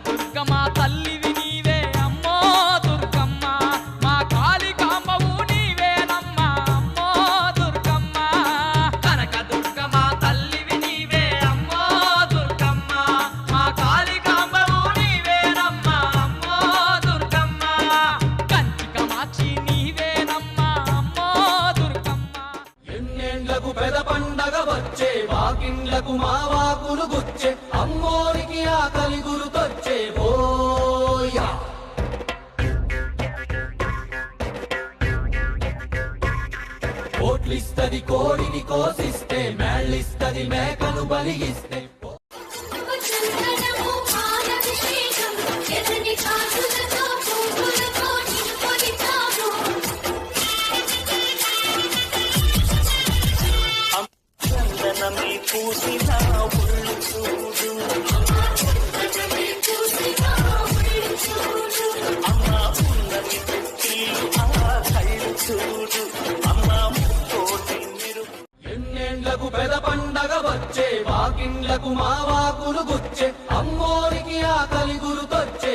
దుర్గమ్మ తల్లివి నీవే అమ్మో దుర్గమ్మ, మా కాళికాంబవు నీవేనమ్మ అమ్మో దుర్గమ్మ. కనక దుర్గమ్మ తల్లివి నీవే అమ్మో దుర్గమ్మ, మా కాళికాంబవు నీవేనమ్మ అమ్మో దుర్గమ్మ. కంచి కామాక్షి నీవేనమ్మ అమ్మో దుర్గమ్మ. ఎన్నెండ్లకు పెద పండగ వచ్చే, వాకిండ్లకు మా వాకులు గుచ్చే, అమ్మోరికి ఆకలి గురుతొచ్చే బోయా. కోట్లిస్తది కోడిని కోసిస్తే, మేళ్ళిస్తది మేకను బలిగిస్తే. ఎన్నెండ్లకు పెద పండగ వచ్చే, వాకిండ్లకు మా వాకులు గుచ్చే, అమ్మోరికి ఆకలి గురుతొచ్చే.